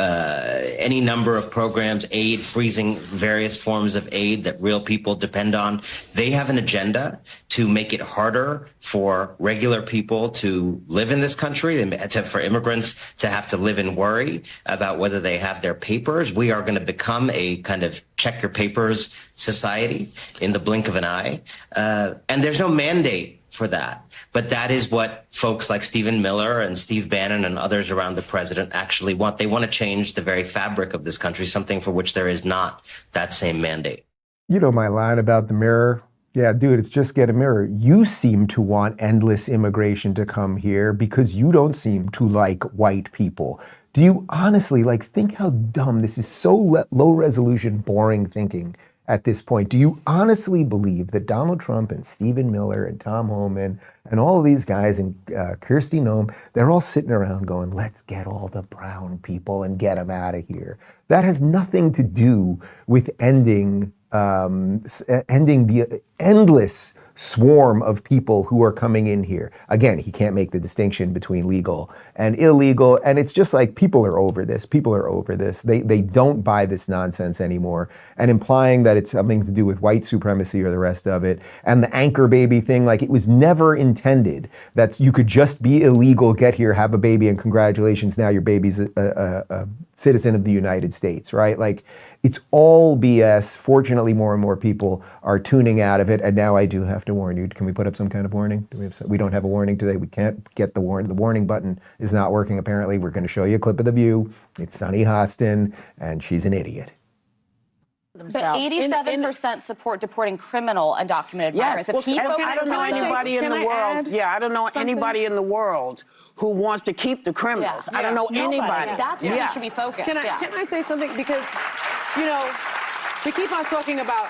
any number of programs, aid, freezing various forms of aid that real people depend on. They have an agenda to make it harder for regular people to live in this country, for immigrants to have to live in worry about whether they have their papers. We are going to become a kind of check your papers society in the blink of an eye. And there's no mandate for that. But that is what folks like Stephen Miller and Steve Bannon and others around the president actually want. They want to change the very fabric of this country, something for which there is not that same mandate. You know my line about the mirror? Yeah, dude, it's just get a mirror. You seem to want endless immigration to come here because you don't seem to like white people. Do you honestly, think how dumb this is? So low resolution, boring thinking at this point. Do you honestly believe that Donald Trump and Stephen Miller and Tom Homan and all of these guys and Kirsty Noem, they're all sitting around going, let's get all the brown people and get them out of here? That has nothing to do with ending the endless swarm of people who are coming in here. Again, he can't make the distinction between legal and illegal. And it's just like, people are over this. People are over this. They don't buy this nonsense anymore. And implying that it's something to do with white supremacy or the rest of it. And the anchor baby thing, it was never intended that you could just be illegal, get here, have a baby, and congratulations, now your baby's a citizen of the United States, right? It's all BS. Fortunately, more and more people are tuning out of it. And now I do have to warn you. Can we put up some kind of warning? We don't have a warning today. We can't get the warning. The warning button is not working, apparently. We're going to show you a clip of The View. It's Sunny Hostin, and she's an idiot. But 87% support deporting criminal undocumented migrants. Yes, I don't know anybody in the world. I don't know anybody in the world who wants to keep the criminals. I don't know anybody. That's where we should be focused. Can I say something? Because, we keep on talking about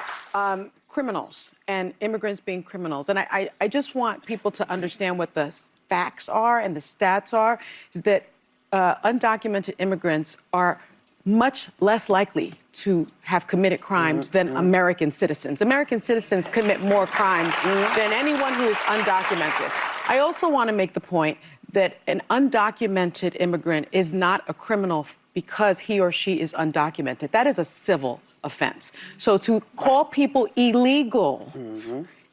criminals and immigrants being criminals. And I just want people to understand what the facts are and the stats are, is that undocumented immigrants are much less likely to have committed crimes than American citizens. American citizens commit more crimes than anyone who is undocumented. I also want to make the point that an undocumented immigrant is not a criminal because he or she is undocumented. That is a civil offense. So to call people illegal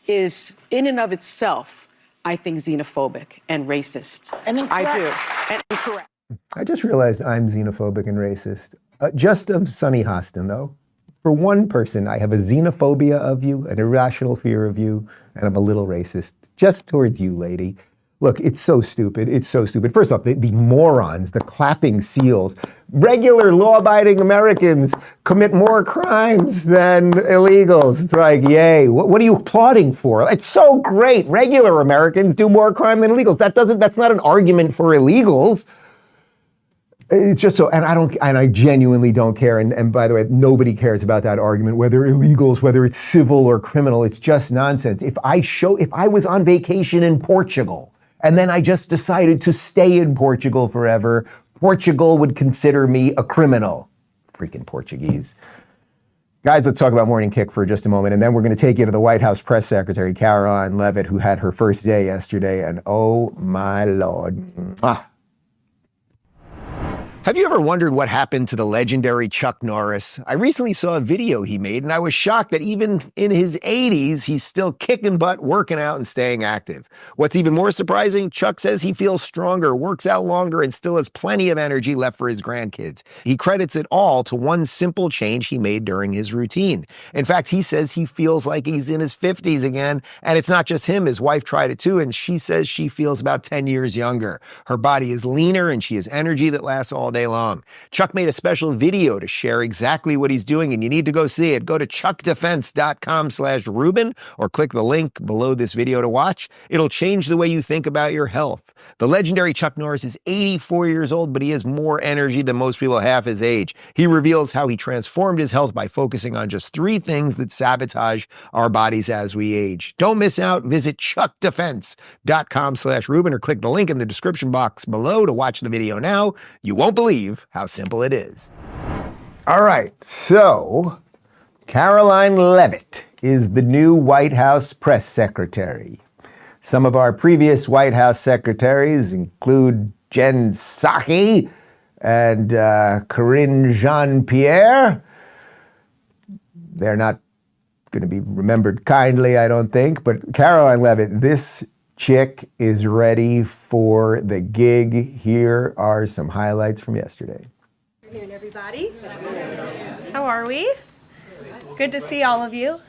is, in and of itself, I think, xenophobic and racist. And I do. And incorrect. I just realized I'm xenophobic and racist. Just of Sonny Hostin, though. For one person, I have a xenophobia of you, an irrational fear of you, and I'm a little racist. Just towards you, lady. Look, it's so stupid. It's so stupid. First off, the morons, the clapping seals, regular law-abiding Americans commit more crimes than illegals. It's like, yay. What are you applauding for? It's so great. Regular Americans do more crime than illegals. That's not an argument for illegals. It's just so, and I genuinely don't care. And by the way, nobody cares about that argument, whether illegals, whether it's civil or criminal. It's just nonsense. If I was on vacation in Portugal, and then I just decided to stay in Portugal forever, Portugal would consider me a criminal. Freaking Portuguese. Guys, let's talk about Morning Kick for just a moment, and then we're going to take you to the White House press secretary, Karoline Leavitt, who had her first day yesterday, and oh my Lord. Have you ever wondered what happened to the legendary Chuck Norris? I recently saw a video he made, and I was shocked that even in his 80s, he's still kicking butt, working out, and staying active. What's even more surprising, Chuck says he feels stronger, works out longer, and still has plenty of energy left for his grandkids. He credits it all to one simple change he made during his routine. In fact, he says he feels like he's in his 50s again, and it's not just him. His wife tried it too, and she says she feels about 10 years younger. Her body is leaner, and she has energy that lasts all day long. Chuck made a special video to share exactly what he's doing, and you need to go see it. Go to chuckdefense.com/Rubin or click the link below this video to watch. It'll change the way you think about your health. The legendary Chuck Norris is 84 years old, but he has more energy than most people half his age. He reveals how he transformed his health by focusing on just 3 things that sabotage our bodies as we age. Don't miss out. Visit chuckdefense.com/Rubin or click the link in the description box below to watch the video now. You won't believe how simple it is. All right, so Karoline Leavitt is the new White House press secretary. Some of our previous White House secretaries include Jen Psaki and Karine Jean-Pierre. They're not going to be remembered kindly, I don't think, but Karoline Leavitt, this chick is ready for the gig. Here are some highlights from yesterday. Good afternoon, everybody. How are we? Good to see all of you.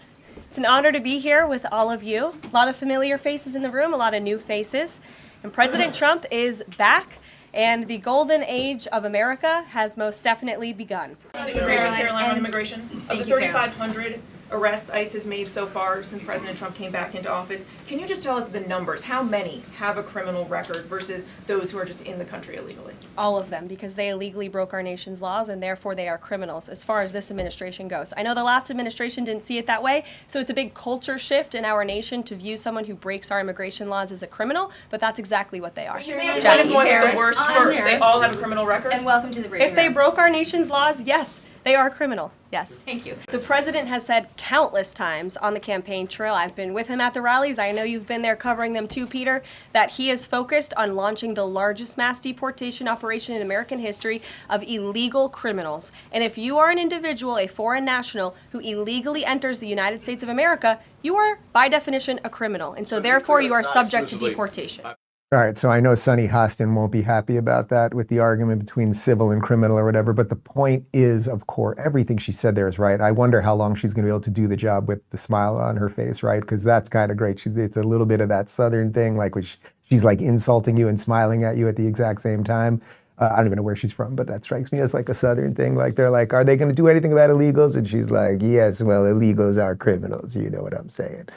It's an honor to be here with all of you. A lot of familiar faces in the room, a lot of new faces. And President Trump is back, and the golden age of America has most definitely begun. Caroline, on immigration. Of the 3,500 arrests ICE has made so far since President Trump came back into office, can you just tell us the numbers? How many have a criminal record versus those who are just in the country illegally? All of them, because they illegally broke our nation's laws, and therefore they are criminals as far as this administration goes. I know the last administration didn't see it that way, so it's a big culture shift in our nation to view someone who breaks our immigration laws as a criminal, but that's exactly what they are. You made a point of the worst first. They all have a criminal record? And welcome to the Reid. If they broke our nation's laws, yes. They are criminal, yes. Thank you. The president has said countless times on the campaign trail, I've been with him at the rallies, I know you've been there covering them too, Peter, that he is focused on launching the largest mass deportation operation in American history of illegal criminals. And if you are an individual, a foreign national, who illegally enters the United States of America, you are, by definition, a criminal. And so therefore, you are subject to deportation. All right, so I know Sonny Hostin won't be happy about that with the argument between civil and criminal or whatever, but the point is, of course, everything she said there is right. I wonder how long she's going to be able to do the job with the smile on her face, right? Because that's kind of great. It's a little bit of that Southern thing, like which she's like insulting you and smiling at you at the exact same time. I don't even know where she's from, but that strikes me as like a Southern thing. Like they're like, are they going to do anything about illegals? And she's like, yes, well, illegals are criminals. You know what I'm saying.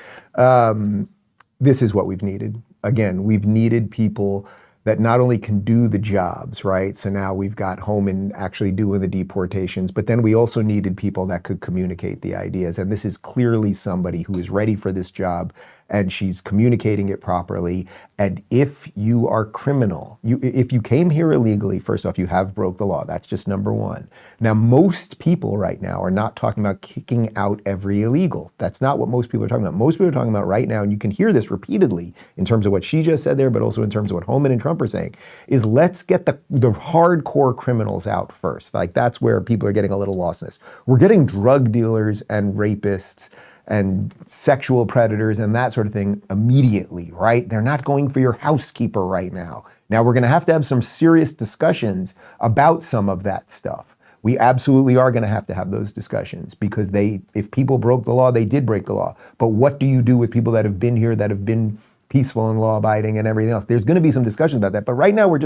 This is what we've needed. Again, we've needed people that not only can do the jobs, right? So now we've got Homan actually doing the deportations, but then we also needed people that could communicate the ideas. And this is clearly somebody who is ready for this job, and she's communicating it properly. And if you are criminal, if you came here illegally, first off, you have broke the law. That's just number one. Now, most people right now are not talking about kicking out every illegal. That's not what most people are talking about. Most people are talking about right now, and you can hear this repeatedly in terms of what she just said there, but also in terms of what Homan and Trump are saying, is let's get the hardcore criminals out first. Like that's where people are getting a little lost in this. We're getting drug dealers and rapists and sexual predators and that sort of thing immediately, right? They're not going for your housekeeper right now. Now we're going to have some serious discussions about some of that stuff. We absolutely are going to have those discussions because if people broke the law, they did break the law. But what do you do with people that have been here, that have been peaceful and law-abiding and everything else? There's going to be some discussions about that. But right now we're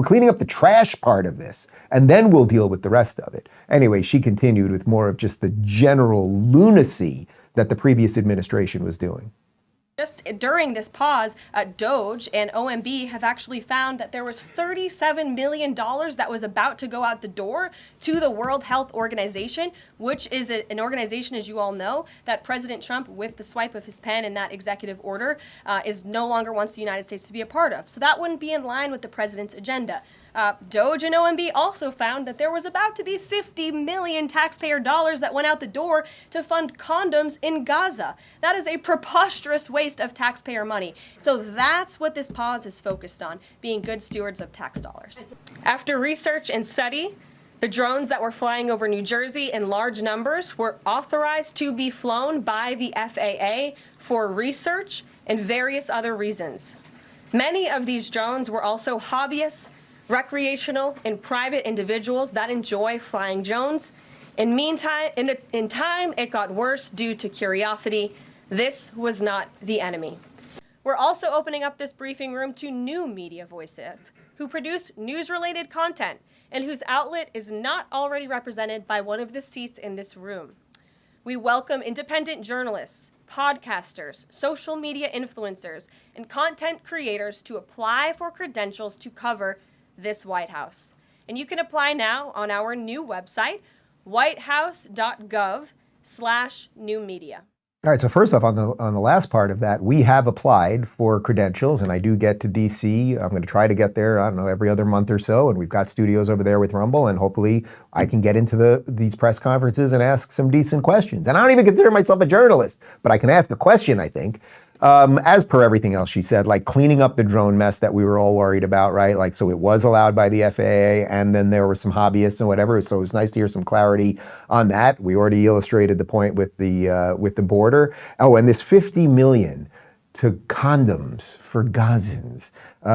cleaning up the trash part of this, and then we'll deal with the rest of it. Anyway, she continued with more of just the general lunacy that the previous administration was doing. Just during this pause, DOJ and OMB have actually found that there was $37 million that was about to go out the door to the World Health Organization, which is an organization, as you all know, that President Trump, with the swipe of his pen in that executive order, is no longer wants the United States to be a part of. So that wouldn't be in line with the president's agenda. DOJ and OMB also found that there was about to be 50 million taxpayer dollars that went out the door to fund condoms in Gaza. That is a preposterous waste of taxpayer money. So that's what this pause is focused on, being good stewards of tax dollars. After research and study, the drones that were flying over New Jersey in large numbers were authorized to be flown by the FAA for research and various other reasons. Many of these drones were also hobbyists, recreational, and private individuals that enjoy flying drones. In time, it got worse due to curiosity. This was not the enemy. We're also opening up this briefing room to new media voices who produce news-related content and whose outlet is not already represented by one of the seats in this room. We welcome independent journalists, podcasters, social media influencers, and content creators to apply for credentials to cover this White House. And you can apply now on our new website, whitehouse.gov/new media. All right, so first off, on the last part of that, we have applied for credentials, and I do get to DC. I'm going to try to get there, I don't know, every other month or so, and we've got studios over there with Rumble, and hopefully I can get into these press conferences and ask some decent questions. And I don't even consider myself a journalist, but I can ask a question, I think. As per everything else she said, like cleaning up the drone mess that we were all worried about, right? Like, so it was allowed by the FAA, and then there were some hobbyists and whatever. So it was nice to hear some clarity on that. We already illustrated the point with the border. Oh, and this $50 million to condoms for Gazans.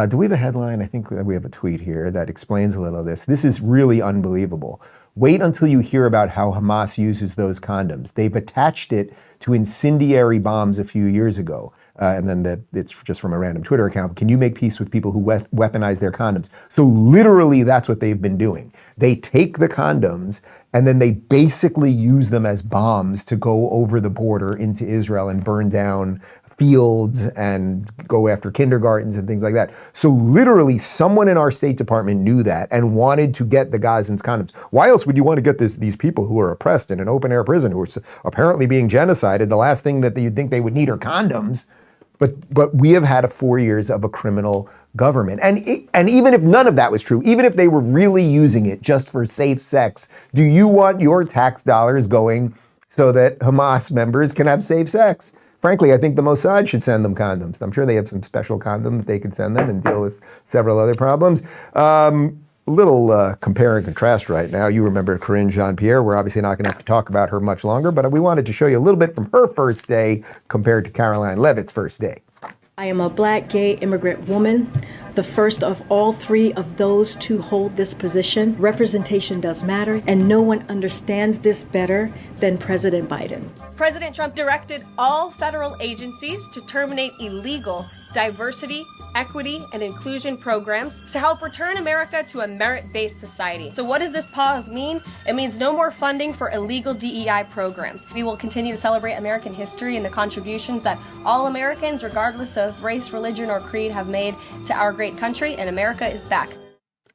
Do we have a headline? I think we have a tweet here that explains a little of this. This is really unbelievable. Wait until you hear about how Hamas uses those condoms. They've attached it to incendiary bombs a few years ago. And then it's just from a random Twitter account. Can you make peace with people who weaponize their condoms? So literally that's what they've been doing. They take the condoms and then they basically use them as bombs to go over the border into Israel and burn down fields and go after kindergartens and things like that. So literally someone in our State Department knew that and wanted to get the Gazans condoms. Why else would you want to get these people who are oppressed in an open air prison who are apparently being genocided? The last thing that you'd think they would need are condoms. But we have had 4 years of a criminal government. And even if none of that was true, even if they were really using it just for safe sex, do you want your tax dollars going so that Hamas members can have safe sex? Frankly, I think the Mossad should send them condoms. I'm sure they have some special condom that they could send them and deal with several other problems. Little compare and contrast right now. You remember Karine Jean-Pierre. We're obviously not going to have to talk about her much longer, but we wanted to show you a little bit from her first day compared to Karoline Leavitt's first day. I am a Black gay immigrant woman, the first of all three of those to hold this position. Representation does matter, and no one understands this better than President Biden. President Trump directed all federal agencies to terminate illegal diversity, equity, and inclusion programs to help return America to a merit-based society. So what does this pause mean? It means no more funding for illegal DEI programs. We will continue to celebrate American history and the contributions that all Americans, regardless of race, religion, or creed, have made to our great country, and America is back.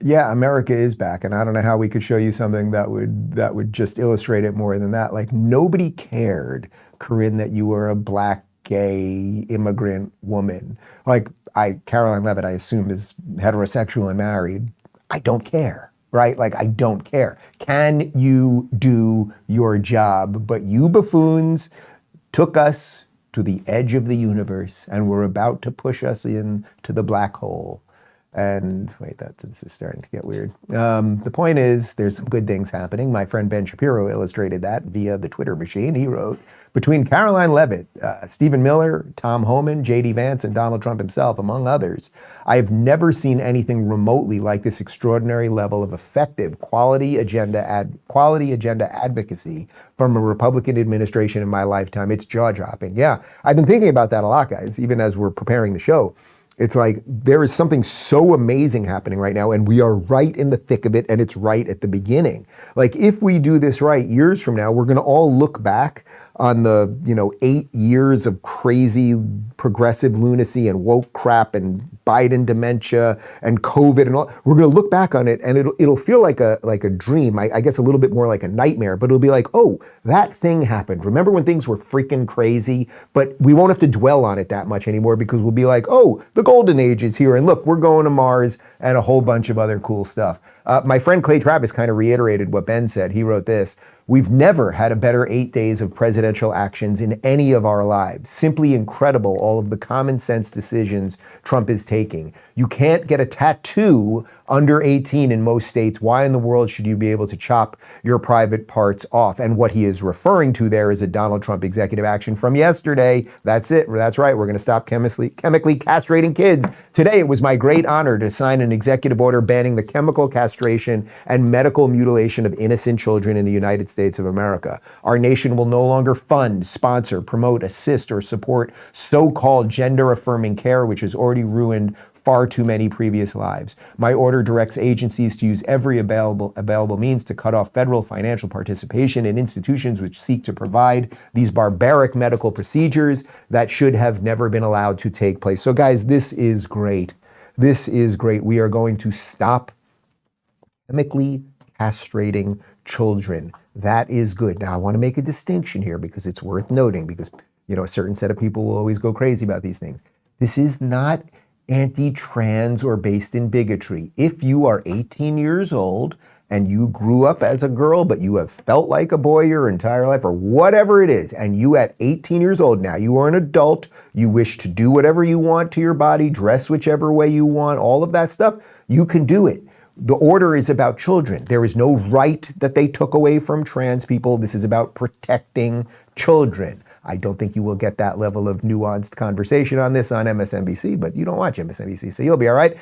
Yeah, America is back, and I don't know how we could show you something that would just illustrate it more than that. Like, nobody cared, Corinne, that you were a Black gay immigrant woman. Like, Karoline Leavitt, I assume, is heterosexual and married. I don't care, right? Like, I don't care. Can you do your job? But you buffoons took us to the edge of the universe and were about to push us into the black hole. And wait, this is starting to get weird. The point is, there's some good things happening. My friend Ben Shapiro illustrated that via the Twitter machine. He wrote, between Karoline Leavitt, Stephen Miller, Tom Homan, J.D. Vance, and Donald Trump himself, among others, I have never seen anything remotely like this extraordinary level of effective quality agenda advocacy from a Republican administration in my lifetime. It's jaw-dropping. Yeah, I've been thinking about that a lot, guys, even as we're preparing the show. It's like there is something so amazing happening right now, and we are right in the thick of it, and it's right at the beginning. Like, if we do this right, years from now, we're going to all look back on the 8 years of crazy progressive lunacy and woke crap and Biden dementia and COVID and all. We're going to look back on it, and it'll feel like a dream. I guess a little bit more like a nightmare, but it'll be like, oh, that thing happened. Remember when things were freaking crazy? But we won't have to dwell on it that much anymore, because we'll be like, oh, the golden age is here, and look, we're going to Mars and a whole bunch of other cool stuff. My friend Clay Travis kind of reiterated what Ben said. He wrote this: we've never had a better 8 days of presidential actions in any of our lives. Simply incredible, all of the common sense decisions Trump is taking. You can't get a tattoo under 18 in most states. Why in the world should you be able to chop your private parts off? And what he is referring to there is a Donald Trump executive action from yesterday. That's it. That's right. We're going to stop chemically castrating kids. Today, it was my great honor to sign an executive order banning the chemical castration and medical mutilation of innocent children in the United States of America. Our nation will no longer fund, sponsor, promote, assist, or support so-called gender-affirming care, which has already ruined far too many previous lives. My order directs agencies to use every available means to cut off federal financial participation in institutions which seek to provide these barbaric medical procedures that should have never been allowed to take place. So guys, this is great. This is great. We are going to stop chemically castrating children. That is good. Now, I want to make a distinction here, because it's worth noting, because a certain set of people will always go crazy about these things. This is not anti-trans or based in bigotry. If you are 18 years old and you grew up as a girl, but you have felt like a boy your entire life, or whatever it is, and you at 18 years old now, you are an adult, you wish to do whatever you want to your body, dress whichever way you want, all of that stuff, you can do it. The order is about children. There is no right that they took away from trans people. This is about protecting children. I don't think you will get that level of nuanced conversation on this on MSNBC, but you don't watch MSNBC, so you'll be all right.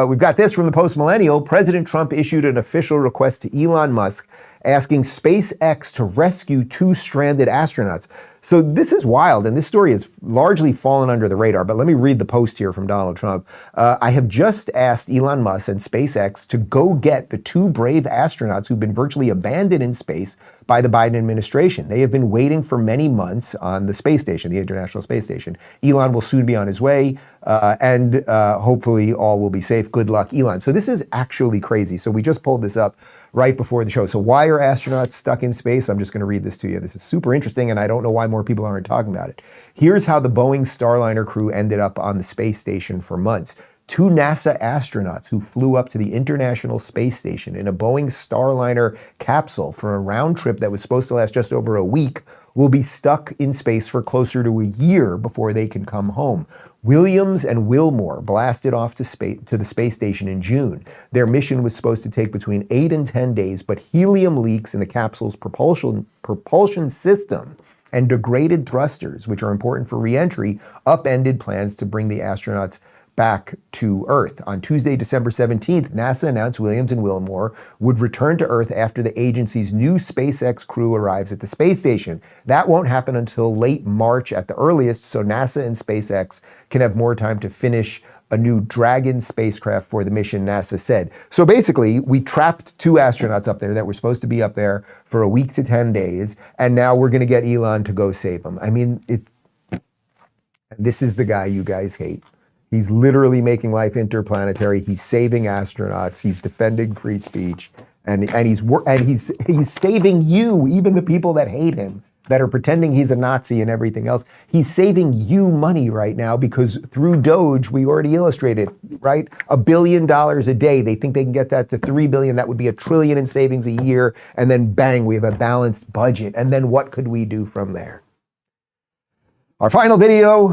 We've got this from the Post-Millennial. President Trump issued an official request to Elon Musk asking SpaceX to rescue 2 stranded astronauts. So this is wild, and this story has largely fallen under the radar, but let me read the post here from Donald Trump. I have just asked Elon Musk and SpaceX to go get the 2 brave astronauts who've been virtually abandoned in space by the Biden administration. They have been waiting for many months on the space station, the International Space Station. Elon will soon be on his way, and hopefully all will be safe. Good luck, Elon. So this is actually crazy. So we just pulled this up right before the show. So why are astronauts stuck in space? I'm just going to read this to you. This is super interesting, and I don't know why more people aren't talking about it. Here's how the Boeing Starliner crew ended up on the space station for months. 2 NASA astronauts who flew up to the International Space Station in a Boeing Starliner capsule for a round trip that was supposed to last just over a week will be stuck in space for closer to a year before they can come home. Williams and Wilmore blasted off to the space station in June. Their mission was supposed to take between 8 and 10 days, but helium leaks in the capsule's propulsion system and degraded thrusters, which are important for re-entry, upended plans to bring the astronauts back to Earth. On Tuesday, December 17th, NASA announced Williams and Wilmore would return to Earth after the agency's new SpaceX crew arrives at the space station. That won't happen until late March at the earliest, so NASA and SpaceX can have more time to finish a new Dragon spacecraft for the mission, NASA said. So basically, we trapped 2 astronauts up there that were supposed to be up there for a week to 10 days, and now we're going to get Elon to go save them. I mean, this is the guy you guys hate. He's literally making life interplanetary. He's saving astronauts. He's defending free speech, and he's saving you, even the people that hate him, that are pretending he's a Nazi and everything else. He's saving you money right now, because through Doge, we already illustrated, right? $1 billion a day. They think they can get that to $3 billion. That would be $1 trillion in savings a year. And then bang, we have a balanced budget. And then what could we do from there? Our final video,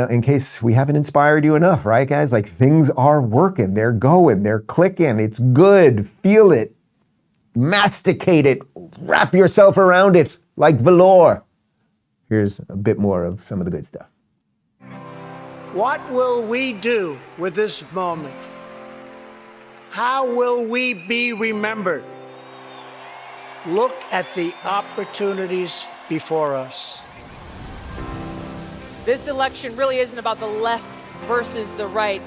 in case we haven't inspired you enough, right, guys? Like, things are working, they're going, they're clicking, it's good, feel it, masticate it, wrap yourself around it like velour. Here's a bit more of some of the good stuff. What will we do with this moment? How will we be remembered? Look at the opportunities before us. This election really isn't about the left versus the right.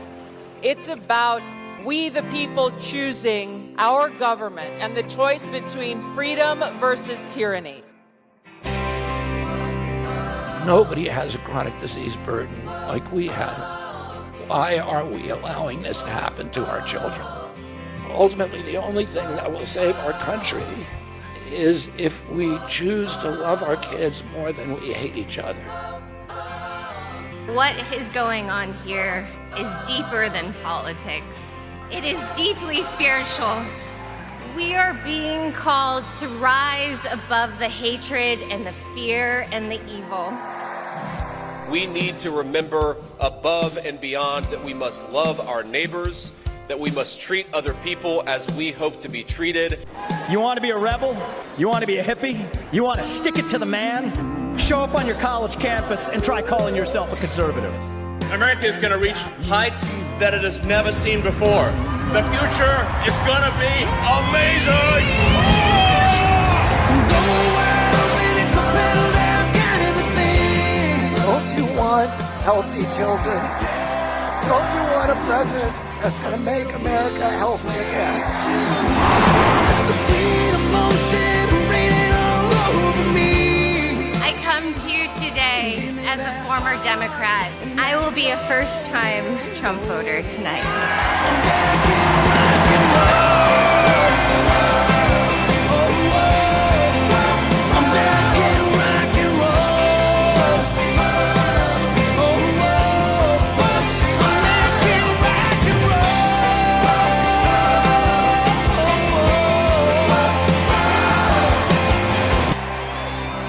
It's about we the people choosing our government and the choice between freedom versus tyranny. Nobody has a chronic disease burden like we have. Why are we allowing this to happen to our children? Ultimately, the only thing that will save our country is if we choose to love our kids more than we hate each other. What is going on here is deeper than politics. It is deeply spiritual. We are being called to rise above the hatred and the fear and the evil. We need to remember above and beyond that we must love our neighbors, that we must treat other people as we hope to be treated. You want to be a rebel? You want to be a hippie? You want to stick it to the man? Show up on your college campus and try calling yourself a conservative. America is going to reach heights that it has never seen before. The future is going to be amazing! Don't you want healthy children? Don't you want a president that's going to make America healthy again? The sweet emotion raining all over me. I come to you today as a former Democrat. I will be a first-time Trump voter tonight.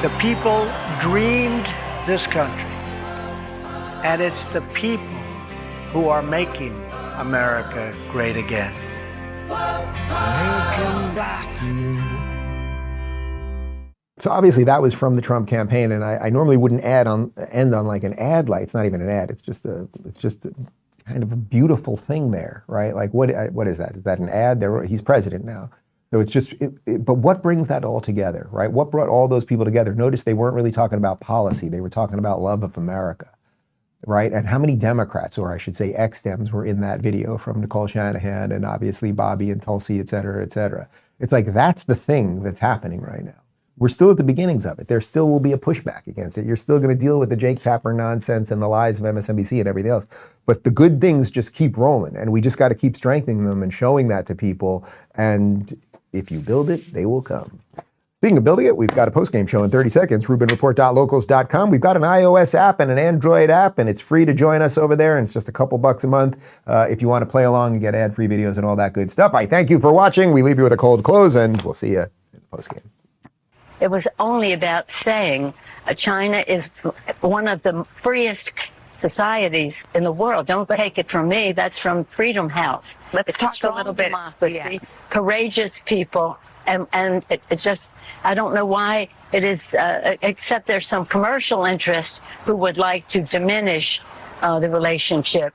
The people dreamed this country, and it's the people who are making America great again. So obviously that was from the Trump campaign, and I normally wouldn't end on like an ad light. It's not even an ad. It's just a kind of a beautiful thing there, right? Like what is that? Is that an ad? He's president now. So it's just, but what brings that all together, right? What brought all those people together? Notice they weren't really talking about policy. They were talking about love of America, right? And how many Democrats, or I should say ex-Dems, were in that video from Nicole Shanahan and obviously Bobby and Tulsi, et cetera, et cetera. It's like, that's the thing that's happening right now. We're still at the beginnings of it. There still will be a pushback against it. You're still going to deal with the Jake Tapper nonsense and the lies of MSNBC and everything else. But the good things just keep rolling, and we just got to keep strengthening them and showing that to people. And if you build it, they will come. Speaking of building it, we've got a post-game show in 30 seconds, RubinReport.locals.com. We've got an iOS app and an Android app, and it's free to join us over there, and it's just a couple bucks a month if you want to play along and get ad-free videos and all that good stuff. I thank you for watching. We leave you with a cold close, and we'll see you in the post-game. It was only about saying China is one of the freest societies in the world. Don't take it from me. That's from Freedom House. Let's talk a little bit. Democracy, courageous people, and it's just, I don't know why it is, except there's some commercial interests who would like to diminish the relationship.